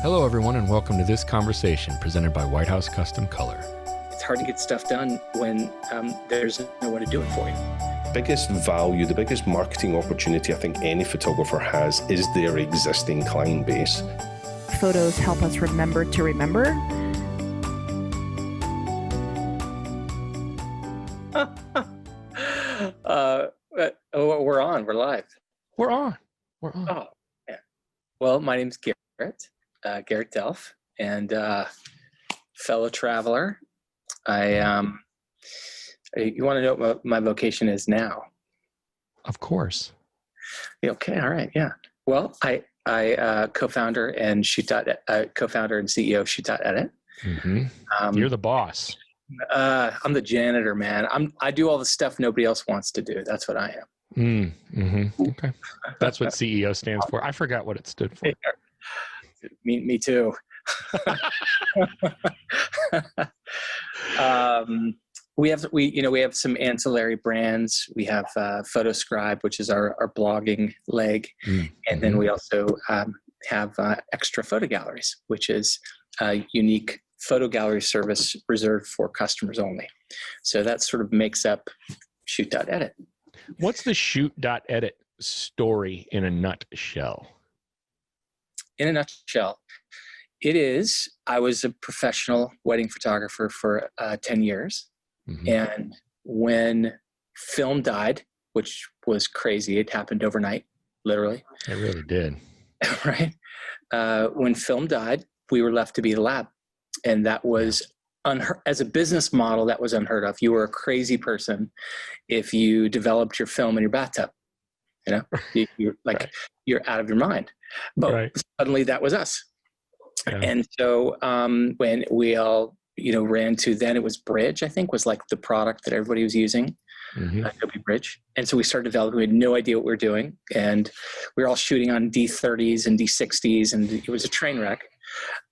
Hello, everyone, and welcome to this conversation presented by White House Custom Color. It's hard to get stuff done when there's no one to do it for you. Biggest value, the biggest marketing opportunity I think any photographer has is their existing client base. Photos help us remember to remember. We're on. We're live. We're on. Oh, yeah. Well, my name's Garrett Delph, and fellow traveler. You want to know what my vocation is now? Of course. Okay. All right. Yeah. Well, I co-founder and co-founder and CEO of ShootDotEdit. Mm-hmm. You're the boss. I'm the janitor, man. I do all the stuff nobody else wants to do. That's what I am. Okay. That's what CEO stands for. I forgot what it stood for. Me too. We have some ancillary brands. We have PhotoScribe, which is our blogging leg, and then we also have extra photo galleries, which is a unique photo gallery service reserved for customers only. So that sort of makes up ShootDotEdit. What's the ShootDotEdit story in a nutshell? In a nutshell, it is, I was a professional wedding photographer for 10 years. Mm-hmm. And when film died, which was crazy, it happened overnight, literally. It really did. Right? When film died, we were left to be the lab. And that was, as a business model, that was unheard of. You were a crazy person if you developed your film in your bathtub. You know, you're like, right. You're out of your mind. But suddenly that was us. Yeah. And so when we all, ran to, then it was Bridge, I think, was like the product that everybody was using, Adobe Bridge. And so we started developing. We had no idea what we were doing. And we were all shooting on D30s and D60s, and it was a train wreck.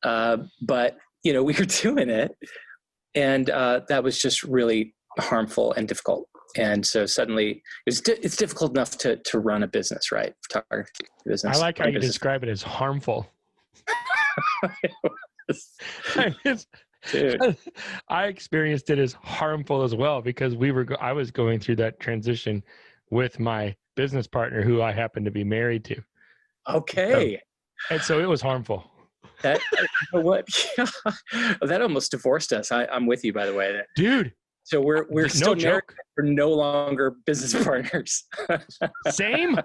But, we were doing it. And that was just really harmful and difficult. And so suddenly it's difficult enough to run a business, right? Photography business. I like how you describe it as harmful. Dude. I experienced it as harmful as well because I was going through that transition with my business partner who I happened to be married to. Okay. And so it was harmful. That, what? That almost divorced us. I'm with you, by the way. Dude. So we're still married. We're no longer business partners. Same.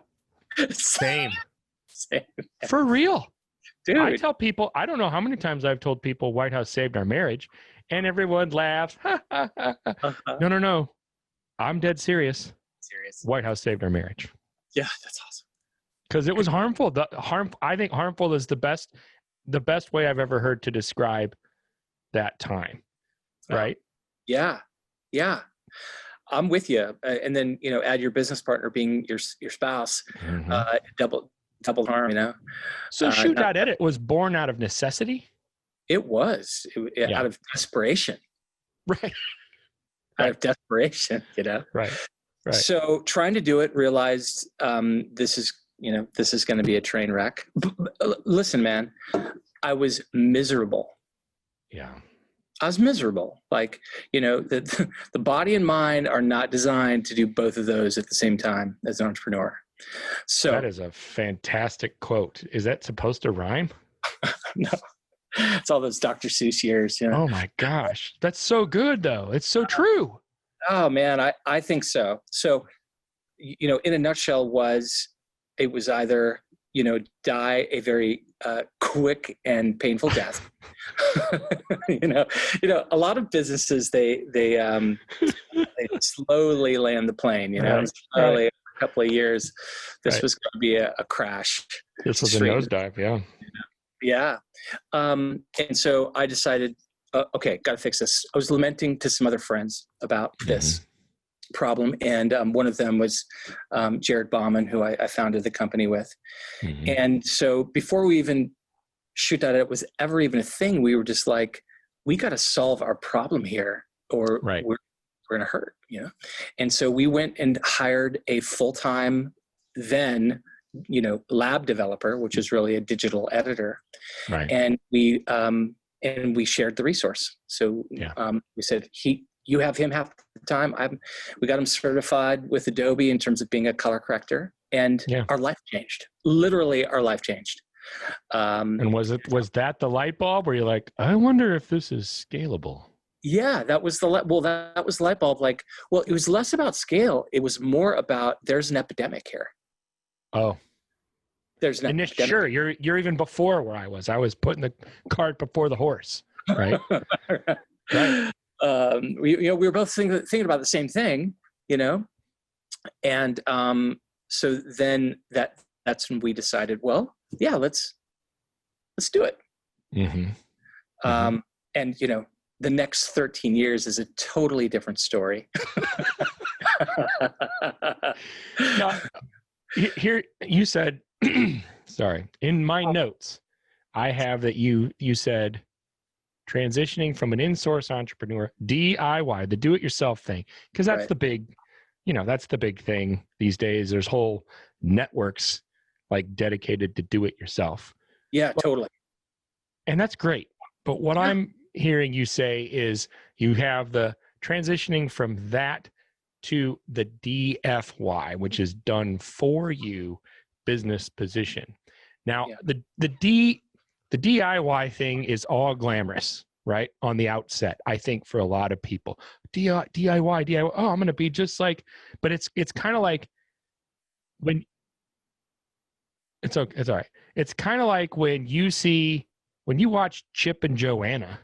For real. Dude. I tell people, I don't know how many times I've told people White House saved our marriage, and everyone laughs. No. I'm dead serious. White House saved our marriage. Yeah, that's awesome. Because it was harmful. I think harmful is the best way I've ever heard to describe that time. Right? Yeah. I'm with you. And then, add your business partner being your spouse, double harm, So ShootDotEdit was born out of necessity? It was. Out of desperation. Right. Out of desperation, Right. So trying to do it, realized this is going to be a train wreck. Listen, man, I was miserable. Yeah. I was miserable. Like, the body and mind are not designed to do both of those at the same time as an entrepreneur. So that is a fantastic quote. Is that supposed to rhyme? No, it's all those Dr. Seuss years. Oh my gosh. That's so good though. It's so true. Oh man. I think so. So, in a nutshell it was either, die a very quick and painful death. A lot of businesses, they slowly land the plane, slowly. Couple of years, this was going to be a crash. This was a nosedive, yeah. And so I decided, okay, got to fix this. I was lamenting to some other friends about this problem, and one of them was Jared Bauman, who I founded the company with. And so before we even ShootDotEdit was ever even a thing, we were just like, we got to solve our problem here, or we're going to hurt, And so we went and hired a full-time, then lab developer, which is really a digital editor. Right. And we shared the resource. So we said, you have him half the time. We got him certified with Adobe in terms of being a color corrector, and our life changed. Literally, our life changed. And was that the light bulb where you're like, I wonder if this is scalable? Yeah, that was the light bulb. Like, well, it was less about scale. It was more about there's an epidemic here. Oh, there's an epidemic. Sure, you're even before where I was. I was putting the cart before the horse, right? Right. We were both thinking about the same thing, and so then that's when we decided, well, yeah, let's do it. Mm-hmm. And the next 13 years is a totally different story. Now, here you said, sorry, in my notes, I have that you said transitioning from an in-source entrepreneur, DIY, the do-it-yourself thing, because that's the big, that's the big thing these days. There's whole networks like dedicated to do it yourself. Yeah, totally. And that's great. But what I'm hearing you say is you have the transitioning from that to the DFY, which is done for you business position. Now, the DIY thing is all glamorous, right? On the outset, I think for a lot of people, DIY. Oh, I'm going to be just like, but it's kind of like when it's okay. It's all right. It's kind of like when you watch Chip and Joanna,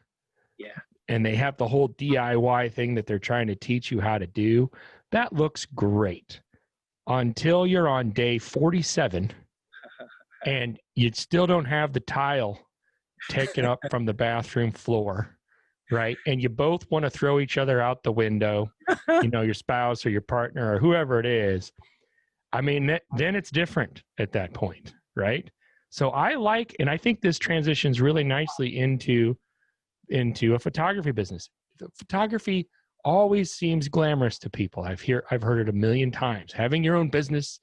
and they have the whole DIY thing that they're trying to teach you how to do. That looks great until you're on day 47 and you still don't have the tile taken up from the bathroom floor, right? And you both want to throw each other out the window, your spouse or your partner or whoever it is. I mean, then it's different at that point, right? So and I think this transitions really nicely into a photography business. The photography always seems glamorous to people. I've heard it a million times. Having your own business,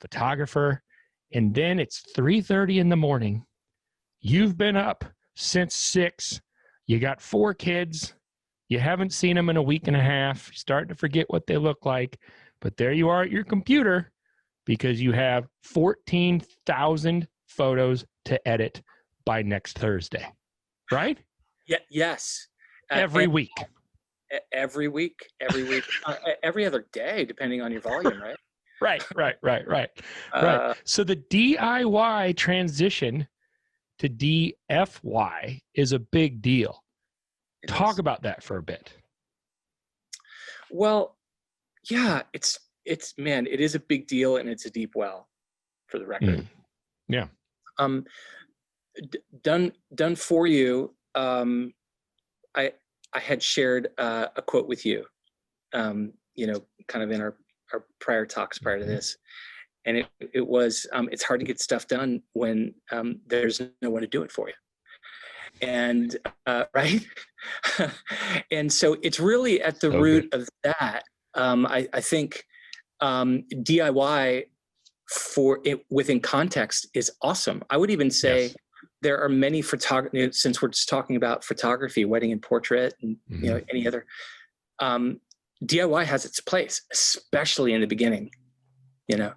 photographer, and then it's 3:30 in the morning. You've been up since 6. You got 4 kids. You haven't seen them in a week and a half. You're starting to forget what they look like. But there you are at your computer because you have 14,000 photos to edit by next Thursday, right? Yeah. Yes. Every week. Every week. Every other day, depending on your volume, right? Right. So the DIY transition to DFY is a big deal. Talk about that for a bit. Well, yeah, it is a big deal, and it's a deep well, for the record. Yeah. Done for you. I had shared a quote with you, kind of in our prior talks prior to this. And it was, it's hard to get stuff done when there's no one to do it for you. And, right. And so it's really at the root of that. I think DIY for it within context is awesome. I would even say there are many photographers, since we're just talking about photography, wedding and portrait, and any other, DIY has its place, especially in the beginning, and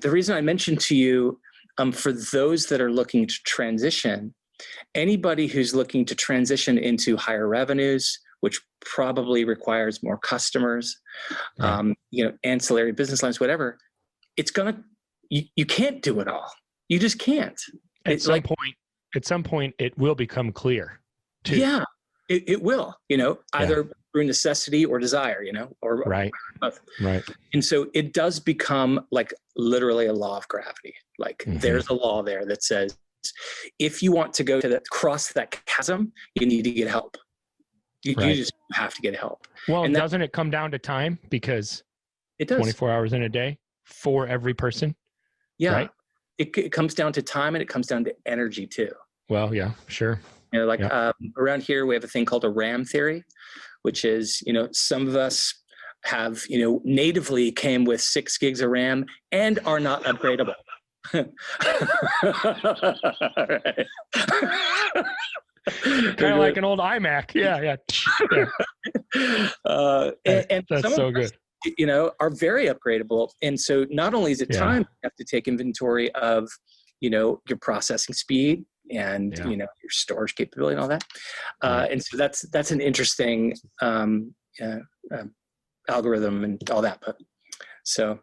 the reason I mentioned to you, for those that are looking to transition, anybody who's looking to transition into higher revenues, which probably requires more customers, ancillary business lines, whatever, you can't do it all. You just can't. At some point, it will become clear, too. Yeah, it will, either through necessity or desire, or both. Right. And so it does become like literally a law of gravity. Like there's a law there that says, if you want to go to cross that chasm, you need to get help. You just have to get help. Well, and doesn't it come down to time? Because it does. 24 hours in a day for every person. Yeah. Right? It comes down to time, and it comes down to energy too. Well, yeah, sure. Around here, we have a thing called a RAM theory, which is, some of us have, natively came with 6 gigs of RAM and are not upgradable. Kind of like an old iMac. Yeah. And that's some so of us, good. are very upgradable. And so not only is it time, you have to take inventory of, your processing speed and, your storage capability and all that. And so that's an interesting algorithm and all that. But so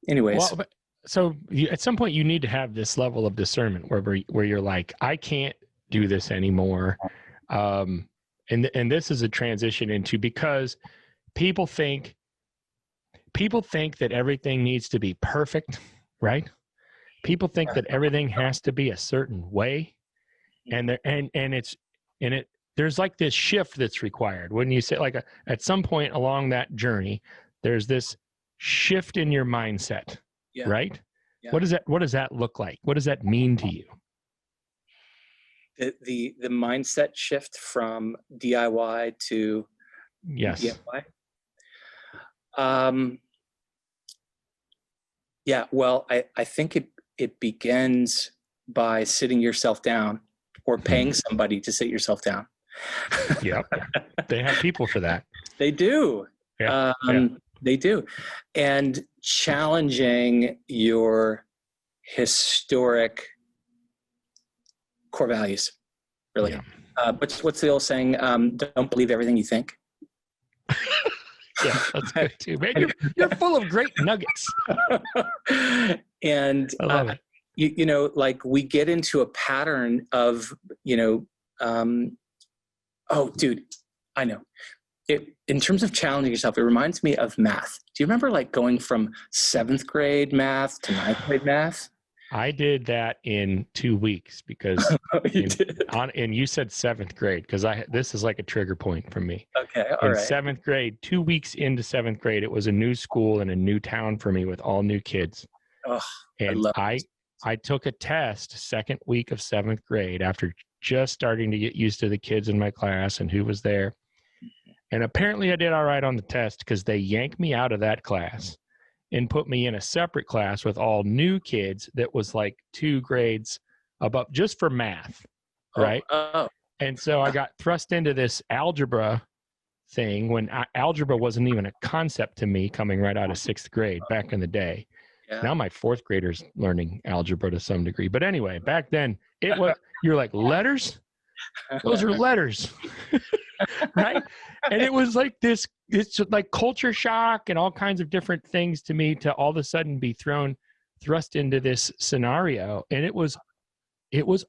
anyways. Well, so at some point you need to have this level of discernment where you're like, I can't do this anymore. And this is a transition into, because people think that everything needs to be perfect, right? People think that everything has to be a certain way. And there's like this shift that's required. When you say, like, at some point along that journey, there's this shift in your mindset, right? Yeah. What does that look like? What does that mean to you? The mindset shift from DIY to DIY. Well, I think it begins by sitting yourself down or paying somebody to sit yourself down. Yep. They have people for that. They do. Yeah. They do. And challenging your historic core values, really. Yeah. What's the old saying? Don't believe everything you think. Yeah, that's good too, man. You're full of great nuggets. And I love it. Like we get into a pattern of, oh, dude, I know. In terms of challenging yourself, it reminds me of math. Do you remember like going from 7th grade math to 9th grade math? I did that in 2 weeks because, and you said 7th grade because this is like a trigger point for me. Okay, all right. 7th grade, 2 weeks into 7th grade, it was a new school and a new town for me with all new kids. Oh, and I took a test 2nd week of 7th grade after just starting to get used to the kids in my class and who was there. And apparently I did all right on the test because they yanked me out of that class and put me in a separate class with all new kids that was like 2 grades above, just for math, right? Oh. And so I got thrust into this algebra thing when algebra wasn't even a concept to me coming right out of 6th grade back in the day. Yeah. Now my 4th graders learning algebra to some degree. But anyway, back then it was, you're like, letters? Those are letters. Right? And it was like this, it's like culture shock and all kinds of different things to me to all of a sudden be thrust into this scenario. And it was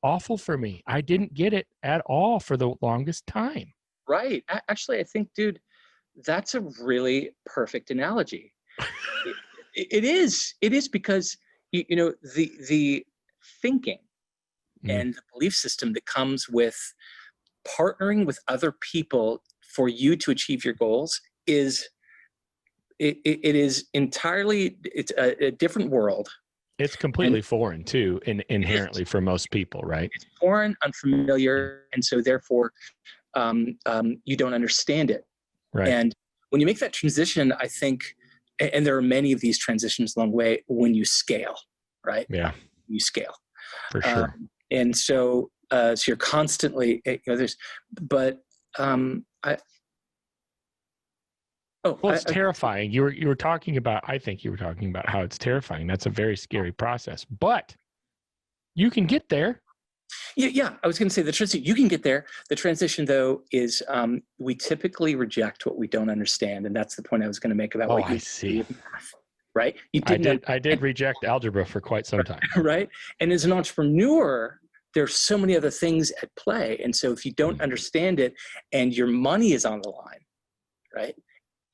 awful for me. I didn't get it at all for the longest time. Right. Actually, I think, dude, that's a really perfect analogy. It is because, the thinking and the belief system that comes with partnering with other people for you to achieve your goals is entirely, it's a different world. It's completely foreign too, inherently for most people, right? It's foreign, unfamiliar, and so therefore you don't understand it. Right. And when you make that transition, I think, and there are many of these transitions along the way when you scale, right? Yeah. You scale. For sure. And so you're constantly, it's terrifying. You were talking about, I think you were talking about how it's terrifying. That's a very scary process, but you can get there. Yeah. I was going to say you can get there. The transition though is we typically reject what we don't understand. And that's the point I was going to make about what you see. Math, right? I did reject algebra for quite some time. Right. And as an entrepreneur, there's so many other things at play. And so if you don't understand it and your money is on the line, right?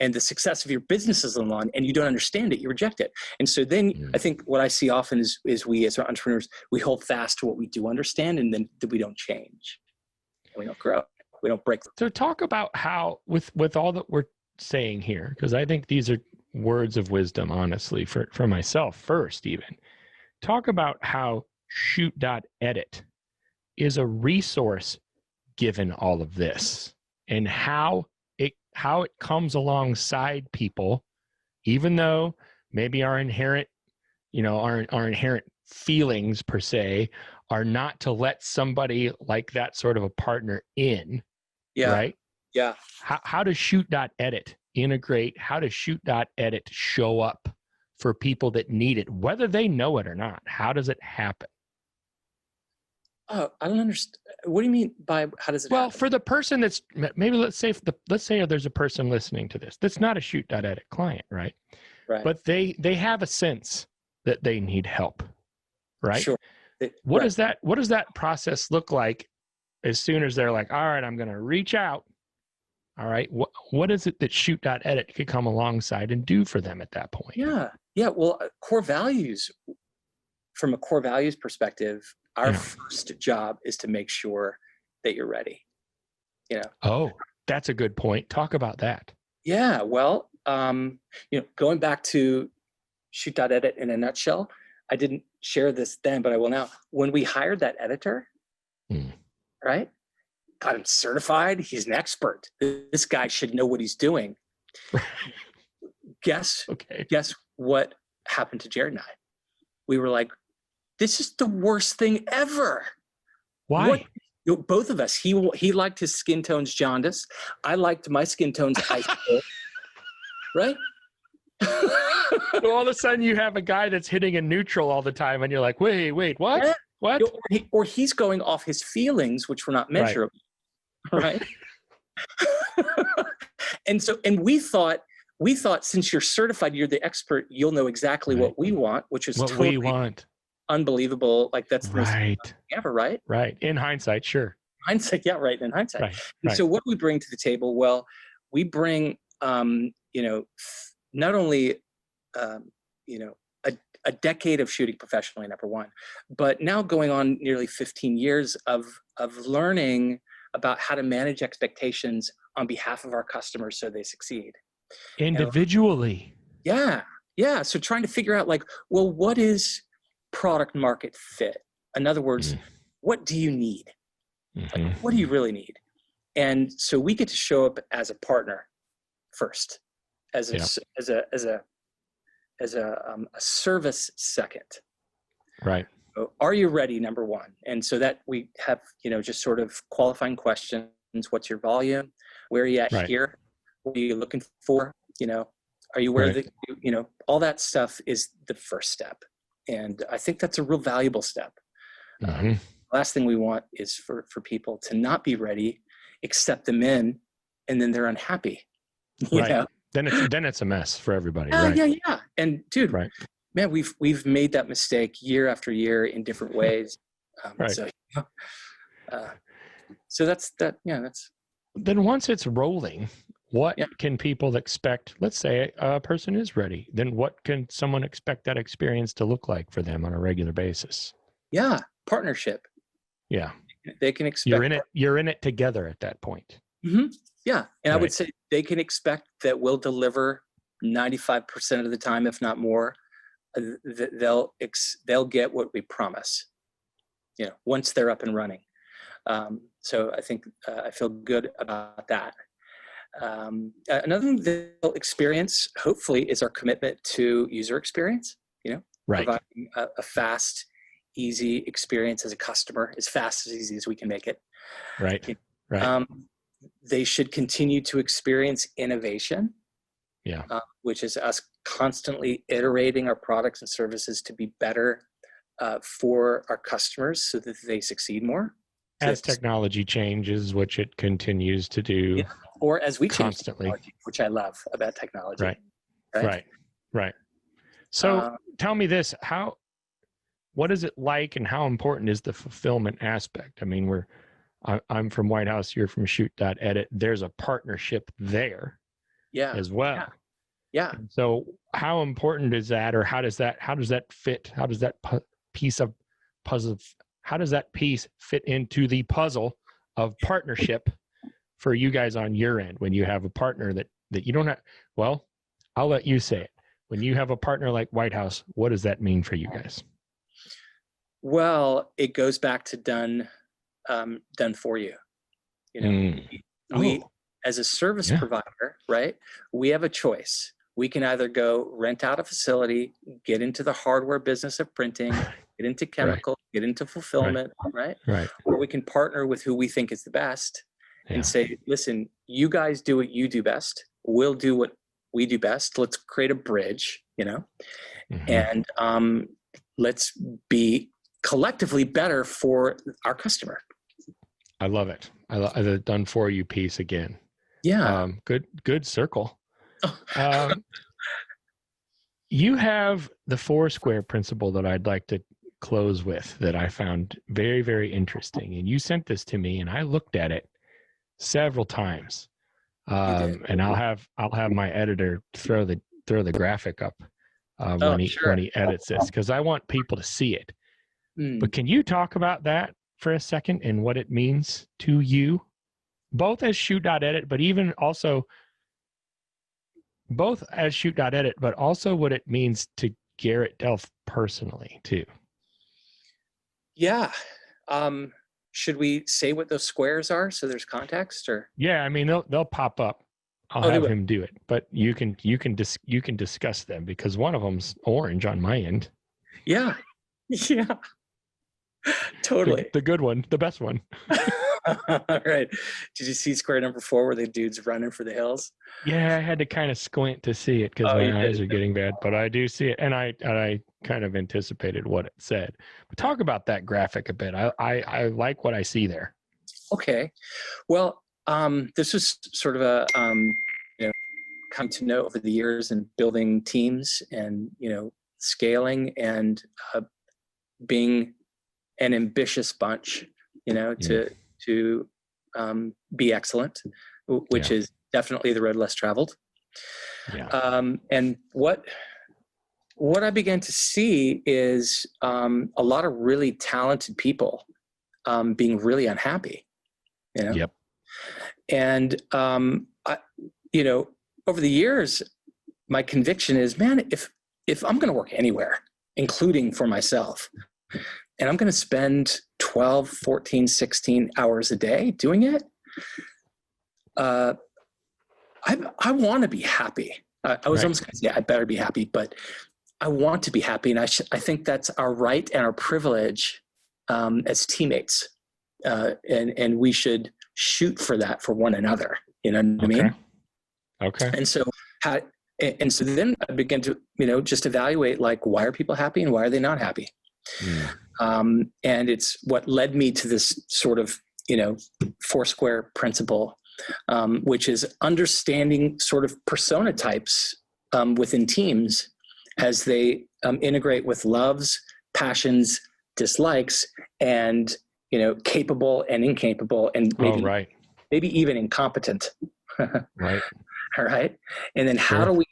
And the success of your business is on the line and you don't understand it, you reject it. And so then I think what I see often is we as entrepreneurs, we hold fast to what we do understand and then we don't change. We don't grow. We don't break. So talk about how, with all that we're saying here, because I think these are words of wisdom, honestly, for myself first even. Talk about how ShootDotEdit is a resource given all of this and how it comes alongside people even though maybe our inherent, our inherent feelings per se are not to let somebody like that sort of a partner in, right? Yeah. How does ShootDotEdit integrate? How does ShootDotEdit show up for people that need it, whether they know it or not? How does it happen? Oh, I don't understand. What do you mean by how does it happen? Well, for the person that's maybe let's say there's a person listening to this that's not a ShootDotEdit client, right? Right. But they have a sense that they need help, right? Sure. What does that process look like as soon as they're like, all right, I'm going to reach out? All right, what is it that ShootDotEdit could come alongside and do for them at that point? Yeah. Well, core values. From a core values perspective, our first job is to make sure that you're ready. Oh, that's a good point. Talk about that. Yeah. Well, going back to ShootDotEdit in a nutshell, I didn't share this then, but I will now. When we hired that editor, right? Got him certified. He's an expert. This guy should know what he's doing. Guess what happened to Jared and I? We were like, this is the worst thing ever. Why? Both of us. He liked his skin tones jaundice. I liked my skin tones ice cold. Right? So all of a sudden you have a guy that's hitting a neutral all the time and you're like, wait, what? Yeah. What? Or he's going off his feelings, which were not measurable. Right? And we thought since you're certified, you're the expert, you'll know exactly what we want, which is what totally we want. Unbelievable. Like that's the most thing ever, right? Right. In hindsight, sure. Hindsight, yeah, right. In hindsight. Right. And so what do we bring to the table? Well, we bring not only a decade of shooting professionally, number one, but now going on nearly 15 years of learning about how to manage expectations on behalf of our customers so they succeed. Individually. Yeah. So trying to figure out what is product market fit? In other words, what do you need? What do you really need? And so we get to show up as a partner first, as a service second. Right. So are you ready? Number one. And so that we have, just sort of qualifying questions. What's your volume? Where are you at here? What are you looking for? Are you aware that, all that stuff is the first step. And I think that's a real valuable step. Last thing we want is for people to not be ready, accept them in, and then they're unhappy. You know? Then it's a mess for everybody. Yeah. And dude, man, we've made that mistake year after year in different ways. So that's that. Yeah, that's. Then once it's rolling, what can people expect? Let's say a person is ready. Then what can someone expect that experience to look like for them on a regular basis? Yeah, partnership. Yeah, they can expect. You're in it together at that point. Yeah, and I would say they can expect that we'll deliver 95% of the time, if not more. They'll get what we promise. Once they're up and running. So I think I feel good about that. Another thing they'll experience, hopefully, is our commitment to user experience. Providing a fast, easy experience as a customer, as fast, as easy as we can make it. Right. They should continue to experience innovation. Which is us constantly iterating our products and services to be better for our customers so that they succeed more. As technology changes, which it continues to do. Or as we constantly, change technology, which I love about technology. Right. So tell me this, what is it like and how important is the fulfillment aspect? I mean, I'm from White House, you're from ShootDotEdit. There's a partnership there as well. Yeah. And so how important is that, or how does that fit? How does that piece of puzzle, how does that piece fit into the puzzle of partnership for you guys on your end when you have a partner that you don't have? Well, I'll let you say it. When you have a partner like White House, what does that mean for you guys? Well, it goes back to done for you. We, as a service provider, right? We have a choice. we can either go rent out a facility, get into the hardware business of printing, get into chemical, get into fulfillment, right? Right. Or we can partner with who we think is the best Yeah. and say, listen, you guys do what you do best. We'll do what we do best. Let's create a bridge, and let's be collectively better for our customer. I love it. I love the done for you piece again. Yeah. Good circle. You have the 4 square principle that I'd like to close with that I found very, very interesting. And you sent this to me and I looked at it several times. And I'll have my editor throw the graphic up when he edits this, because I want people to see it. But can you talk about that for a second and what it means to you, both as ShootDotEdit, but even also both as ShootDotEdit, but also what it means to Garrett Delph personally too? Yeah. Should we say what those squares are so there's context, or? Yeah, I mean they'll pop up. I'll have him do it, but you can discuss them, because one of them's orange on my end. Yeah. Yeah. Totally. The good one, the best one. All right. Did you see square number 4 where the dude's running for the hills? Yeah, I had to kind of squint to see it because my eyes are getting bad, but I do see it, and I kind of anticipated what it said. But talk about that graphic a bit. I like what I see there. Okay. Well, this was sort of a come to know over the years and building teams and scaling and being an ambitious bunch, to be excellent, which is definitely the road less traveled. Yeah. And what I began to see is a lot of really talented people being really unhappy. Yep. And over the years, my conviction is, man, if I'm going to work anywhere, including for myself, and I'm going to spend 12, 14, 16 hours a day doing it, I want to be happy. I was almost going to say I better be happy, but I want to be happy. And I think that's our right and our privilege as teammates. And we should shoot for that for one another. You know what I mean? Okay. And so then I began to, just evaluate, like, why are people happy and why are they not happy? And it's what led me to this sort of, 4 square principle, which is understanding sort of persona types within teams as they integrate with loves, passions, dislikes, and, capable and incapable, and maybe even incompetent. Right. All right. And then how do we,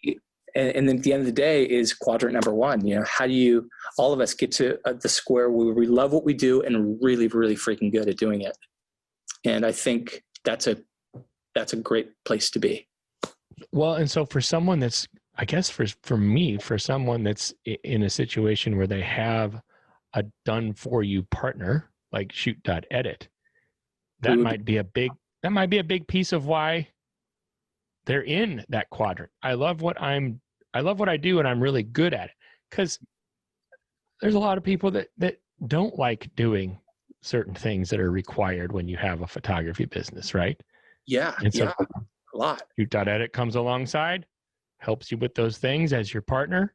and then at the end of the day is quadrant number 1, how do all of us get to the square where we love what we do and are really, really freaking good at doing it. And I think that's a great place to be. Well, and so for someone that's, I guess for me, for someone that's in a situation where they have a done for you partner like ShootDotEdit, that might be a big piece of why they're in that quadrant. I love what I do, and I'm really good at it, because there's a lot of people that don't like doing certain things that are required when you have a photography business, right? Yeah. And so a lot. ShootDotEdit comes alongside, helps you with those things as your partner,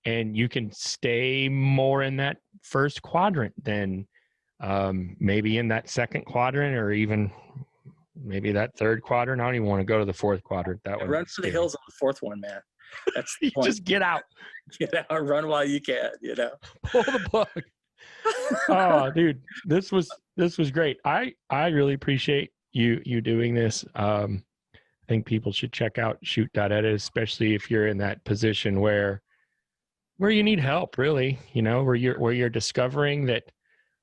and you can stay more in that first quadrant than maybe in that second quadrant, or even maybe that third quadrant. I don't even want to go to the fourth quadrant. That one. Run for the hills on the fourth one, man. That's the point. Just get out. Get out. Run while you can. Pull the plug. Oh, dude, this was great. I really appreciate you doing this. I think people should check out ShootDotEdit, especially if you're in that position where you need help, really. Where you're discovering that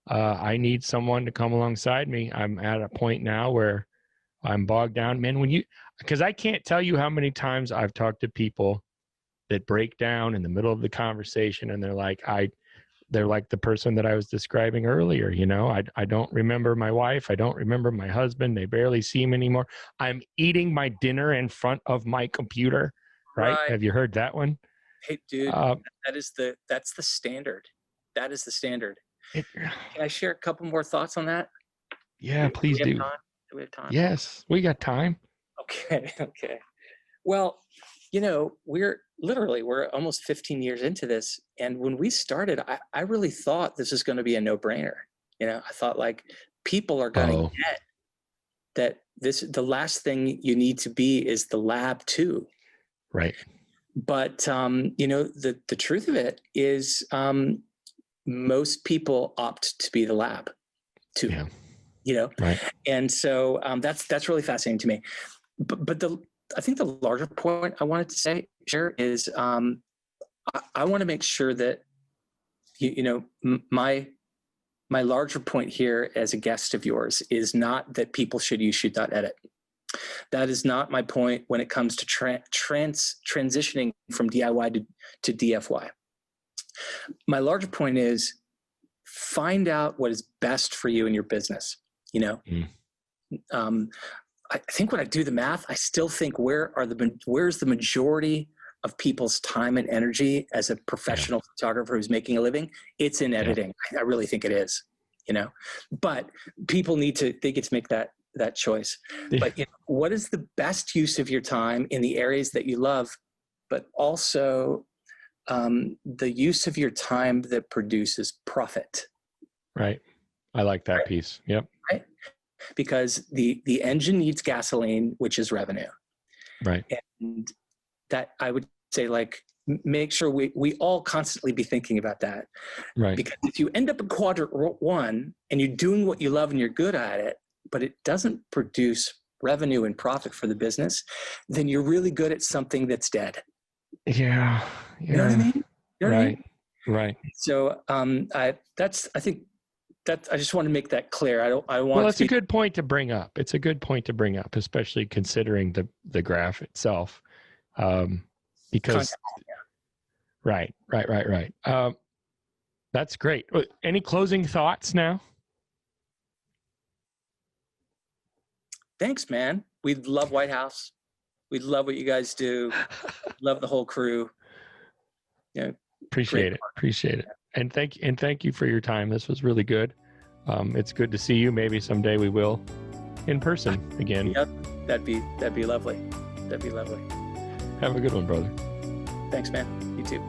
I need someone to come alongside me. I'm at a point now where I'm bogged down, man. Because I can't tell you how many times I've talked to people that break down in the middle of the conversation, and they're like the person that I was describing earlier. I don't remember my wife. I don't remember my husband. They barely see him anymore. I'm eating my dinner in front of my computer. right? Right. Have you heard that one? Hey, dude, Uh, that's the standard. That is the standard. it, Can I share a couple more thoughts on that? yeah, please we have do. time? Do we have time? Yes, we got time. Okay. Okay. Well, we're almost 15 years into this. And when we started, I really thought this is going to be a no-brainer. I thought like people are going to get that the last thing you need to be is the lab too. Right. But, the truth of it is most people opt to be the lab too, Right. And so that's really fascinating to me. But I think the larger point I wanted to share is I want to make sure that, my larger point here as a guest of yours is not that people should use Shoot.Edit. That is not my point when it comes to transitioning from DIY to DFY. My larger point is find out what is best for you in your business. I think when I do the math, I still think where's the majority of people's time and energy as a professional photographer who's making a living? It's in editing. I really think it is, but people they get to make that choice. But what is the best use of your time in the areas that you love, but also the use of your time that produces profit? Right. I like that piece. Yep. Right. Because the engine needs gasoline, which is revenue. Right. And that I would say, like, make sure we all constantly be thinking about that. Right. Because if you end up in quadrant 1 and you're doing what you love and you're good at it, but it doesn't produce revenue and profit for the business, then you're really good at something that's dead. Yeah. You know what I mean? Right. Right. So I think that I just want to make that clear. Well, it's a good point to bring up. It's a good point to bring up, especially considering the graph itself. Because right. That's great. Any closing thoughts now? Thanks, man. We love White House. We love what you guys do. Love the whole crew. Appreciate it. And thank you for your time. This was really good. It's good to see you. Maybe someday we will in person again. Yep. That'd be lovely. That'd be lovely. Have a good one, brother. Thanks, man. You too.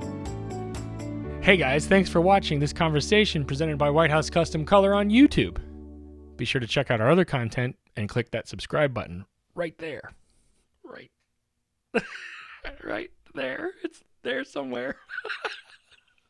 Hey guys, thanks for watching this conversation presented by White House Custom Color on YouTube. Be sure to check out our other content and click that subscribe button right there. Right. Right there. It's there somewhere.